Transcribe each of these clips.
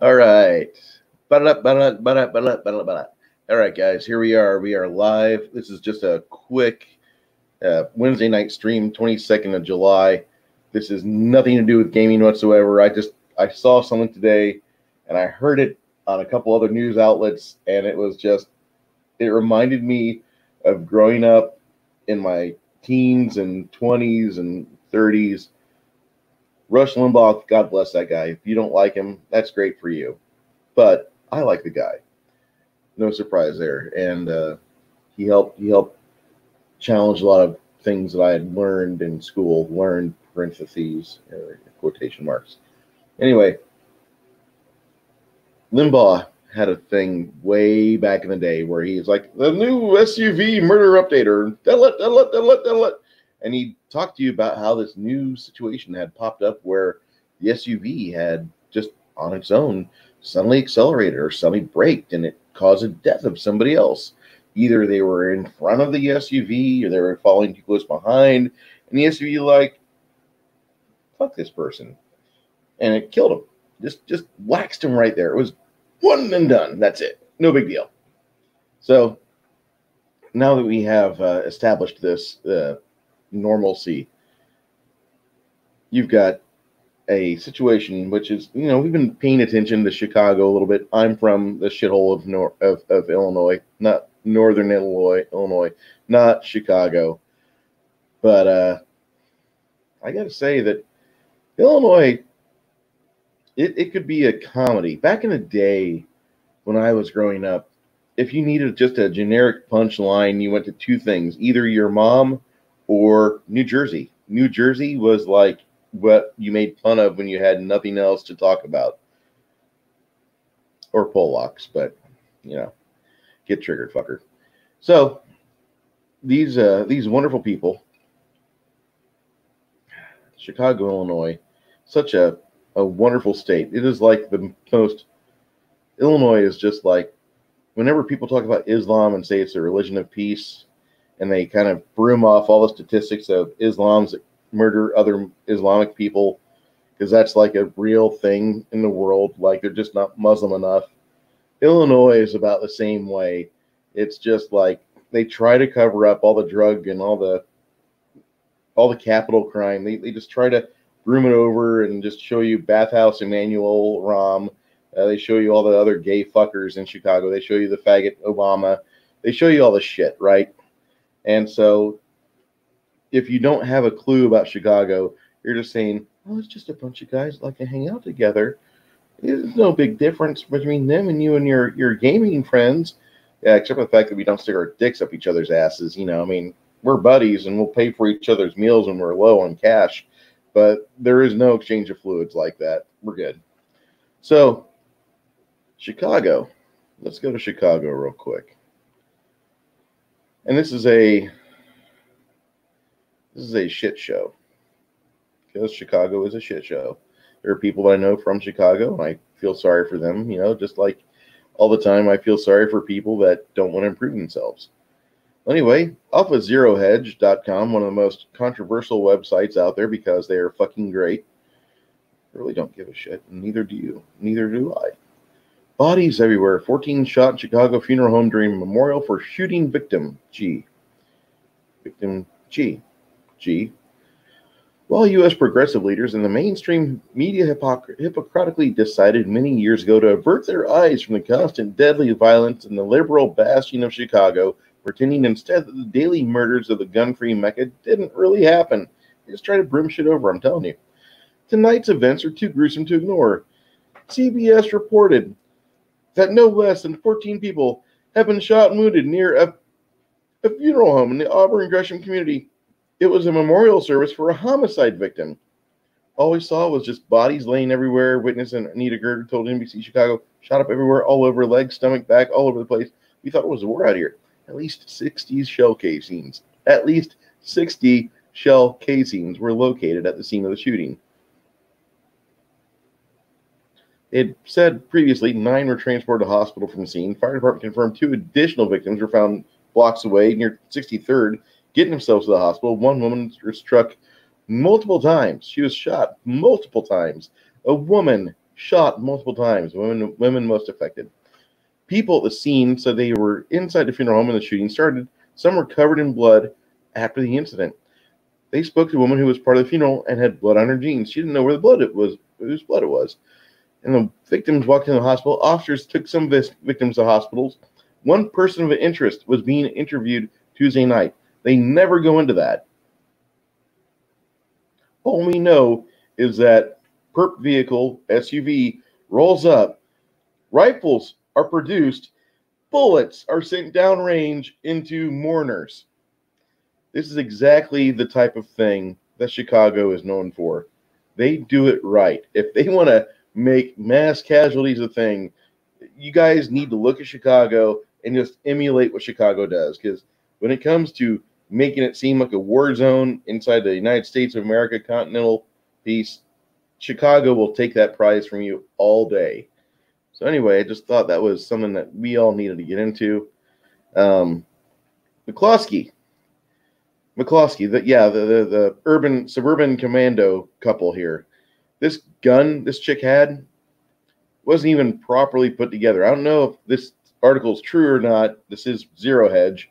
All right. All right, guys, here we are. We are live. This is just a quick Wednesday night stream, 22nd of July. This is nothing to do with gaming whatsoever. I saw something today, and I heard it on a couple other news outlets, and it reminded me of growing up in my teens and 20s and 30s. Rush Limbaugh, God bless that guy. If you don't like him, that's great for you. But I like the guy. No surprise there. And he helped challenge a lot of things that I had learned in school, learned parentheses, quotation marks. Anyway, Limbaugh had a thing way back in the day where he's like, the new SUV murder updater, and he talked to you about how this new situation had popped up where the SUV had just on its own suddenly accelerated or suddenly braked, and it caused the death of somebody else. Either they were in front of the SUV or they were following too close behind, and the SUV like, fuck this person, and it killed him. Just waxed him right there. It was one and done. That's it. No big deal. So now that we have established this normalcy, you've got a situation which is, we've been paying attention to Chicago a little bit. I'm from the shithole of Illinois, not northern Illinois, not Chicago. But I got to say that Illinois, it could be a comedy. Back in the day when I was growing up, if you needed just a generic punchline, you went to two things, either your mom or New Jersey. New Jersey was like what you made fun of when you had nothing else to talk about. Or Polacks, but, get triggered, fucker. So, these wonderful people, Chicago, Illinois, such a wonderful state. It is like Illinois is just like, whenever people talk about Islam and say it's a religion of peace, and they kind of broom off all the statistics of Islams that murder other Islamic people, because that's like a real thing in the world, like they're just not Muslim enough. Illinois is about the same way. It's just like they try to cover up all the drug and all the capital crime. They just try to broom it over and just show you Bathhouse Emmanuel Rahm. They show you all the other gay fuckers in Chicago. They show you the faggot Obama. They show you all the shit, right? And so if you don't have a clue about Chicago, you're just saying, oh, it's just a bunch of guys that like to hang out together. There's no big difference between them and you and your gaming friends. Yeah, except for the fact that we don't stick our dicks up each other's asses. We're buddies and we'll pay for each other's meals when we're low on cash. But there is no exchange of fluids like that. We're good. So, Chicago. Let's go to Chicago real quick. And this is a shit show. Because Chicago is a shit show. There are people that I know from Chicago, and I feel sorry for them. Just like all the time, I feel sorry for people that don't want to improve themselves. Anyway, AlphaZeroHedge.com, one of the most controversial websites out there because they are fucking great. I really don't give a shit, and neither do you. Neither do I. Bodies everywhere. 14 shot in Chicago funeral home during memorial for shooting victim G. Victim G. While U.S. progressive leaders and the mainstream media hypocritically decided many years ago to avert their eyes from the constant deadly violence in the liberal bastion of Chicago, pretending instead that the daily murders of the gun-free Mecca didn't really happen. They just try to broom shit over, I'm telling you. Tonight's events are too gruesome to ignore. CBS reported that no less than 14 people have been shot and wounded near a funeral home in the Auburn Gresham community. It was a memorial service for a homicide victim. All we saw was just bodies laying everywhere. Witness Anita Gerger told NBC Chicago, shot up everywhere, all over, legs, stomach, back, all over the place. We thought it was a war out here. At least 60 shell casings. At least 60 shell casings were located at the scene of the shooting. It said previously 9 were transported to hospital from the scene. Fire department confirmed 2 additional victims were found blocks away near 63rd, getting themselves to the hospital. One woman was struck multiple times. She was shot multiple times. A woman shot multiple times. Women most affected. People at the scene said they were inside the funeral home when the shooting started. Some were covered in blood after the incident. They spoke to a woman who was part of the funeral and had blood on her jeans. She didn't know where the blood it was, whose blood it was. And the victims walked into the hospital. Officers took some victims to hospitals. One person of interest was being interviewed Tuesday night. They never go into that. All we know is that perp vehicle, SUV, rolls up. Rifles are produced. Bullets are sent downrange into mourners. This is exactly the type of thing that Chicago is known for. They do it right. If they want to make mass casualties a thing, you guys need to look at Chicago and just emulate what Chicago does. Because when it comes to making it seem like a war zone inside the United States of America continental piece, Chicago will take that prize from you all day. So anyway, I just thought that was something that we all needed to get into. McCloskey, the urban suburban commando couple here. This gun this chick had wasn't even properly put together. I don't know if this article is true or not. This is Zero Hedge,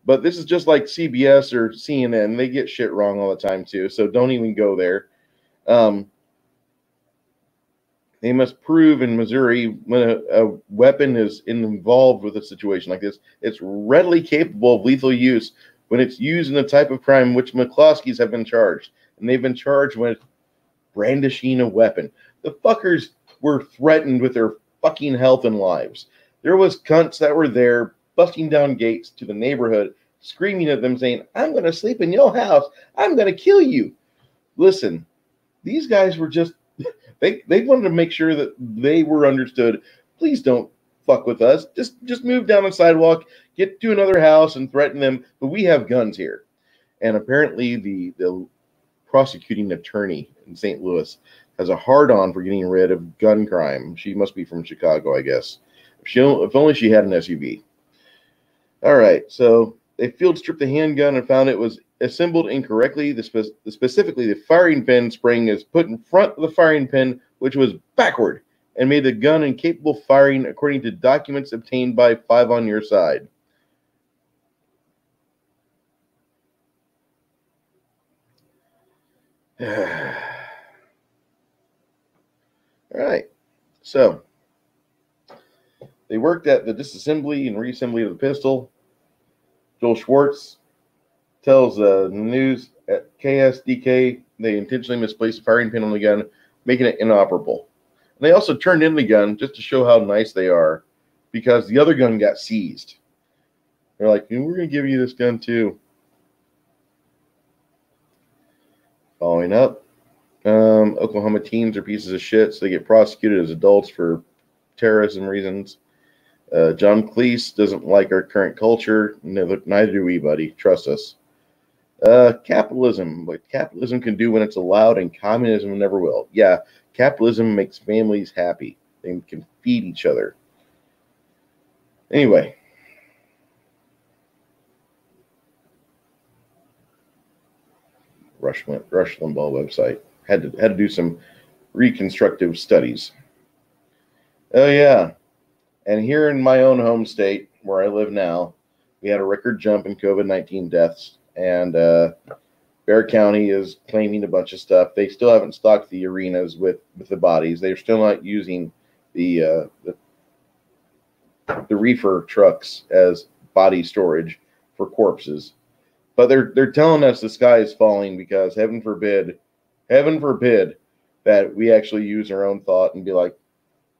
but this is just like CBS or CNN. They get shit wrong all the time too, so don't even go there. They must prove in Missouri when a weapon is involved with a situation like this, it's readily capable of lethal use when it's used in the type of crime which McCloskeys have been charged. And they've been charged with brandishing a weapon. The fuckers were threatened with their fucking health and lives. There was cunts that were there busting down gates to the neighborhood, screaming at them saying, "I'm going to sleep in your house. I'm going to kill you." Listen, these guys were just, they wanted to make sure that they were understood. Please don't fuck with us. Just move down the sidewalk, get to another house and threaten them. But we have guns here. And apparently the prosecuting attorney in St. Louis has a hard-on for getting rid of gun crime. She must be from Chicago, I guess. If only she had an SUV. All right, so they field stripped the handgun and found it was assembled incorrectly. Specifically, the firing pin spring is put in front of the firing pin, which was backward, and made the gun incapable of firing, according to documents obtained by 5 on Your Side. All right, so they worked at the disassembly and reassembly of the pistol. Joel Schwartz tells the news at KSDK they intentionally misplaced the firing pin on the gun, making it inoperable. And they also turned in the gun just to show how nice they are, because the other gun got seized. They're like, "We're going to give you this gun too." Following up, Oklahoma teens are pieces of shit, so they get prosecuted as adults for terrorism reasons. John Cleese doesn't like our current culture. Neither do we, buddy. Trust us. Capitalism. What capitalism can do when it's allowed, and communism never will. Yeah, capitalism makes families happy. They can feed each other. Anyway. Rush Limbaugh website. Had to do some reconstructive studies. Oh yeah. And here in my own home state, where I live now, we had a record jump in COVID-19 deaths, and Bear County is claiming a bunch of stuff. They still haven't stocked the arenas with the bodies. They're still not using the reefer trucks as body storage for corpses. But they're telling us the sky is falling, because heaven forbid that we actually use our own thought and be like,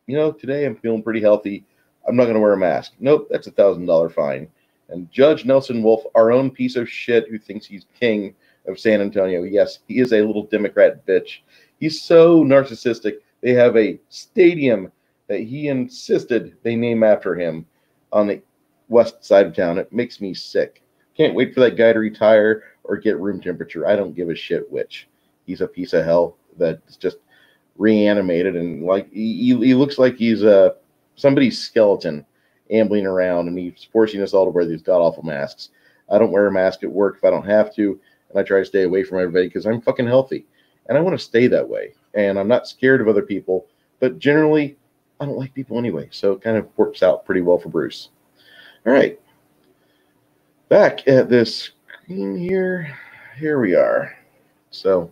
today I'm feeling pretty healthy. I'm not going to wear a mask. Nope, that's a $1,000 fine. And Judge Nelson Wolff, our own piece of shit who thinks he's king of San Antonio, yes, he is a little Democrat bitch. He's so narcissistic. They have a stadium that he insisted they name after him on the west side of town. It makes me sick. Can't wait for that guy to retire or get room temperature. I don't give a shit which. He's a piece of hell that's just reanimated, and like he looks like he's somebody's skeleton ambling around, and he's forcing us all to wear these god-awful masks. I don't wear a mask at work if I don't have to, and I try to stay away from everybody because I'm fucking healthy, and I want to stay that way. And I'm not scared of other people But generally, I don't like people anyway, so it kind of works out pretty well for Bruce. All right, back at this screen here. Here we are. So,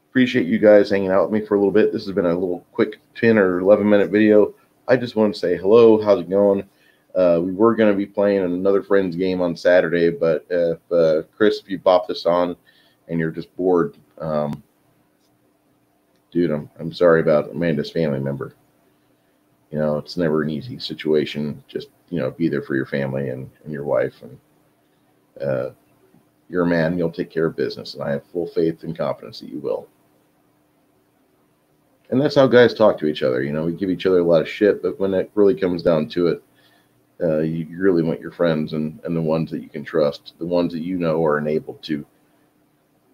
appreciate you guys hanging out with me for a little bit. This has been a little quick 10 or 11-minute video. I just want to say hello. How's it going? We were going to be playing another friend's game on Saturday, but if Chris, if you pop this on and you're just bored, dude, I'm sorry about Amanda's family member. You know, it's never an easy situation. Just, you know, be there for your family and your wife. And you're a man, you'll take care of business. And I have full faith and confidence that you will. And that's how guys talk to each other. You know, we give each other a lot of shit, but when it really comes down to it, you really want your friends and the ones that you can trust, the ones that you know are enabled to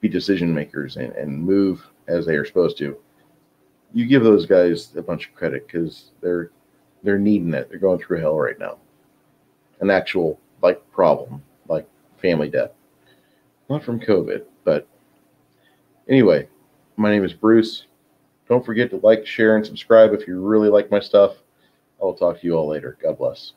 be decision makers and move as they are supposed to. You give those guys a bunch of credit because they're needing it. They're going through hell right now. An actual problem, like family death. Not from COVID, but anyway, my name is Bruce. Don't forget to like, share, and subscribe if you really like my stuff. I will talk to you all later. God bless.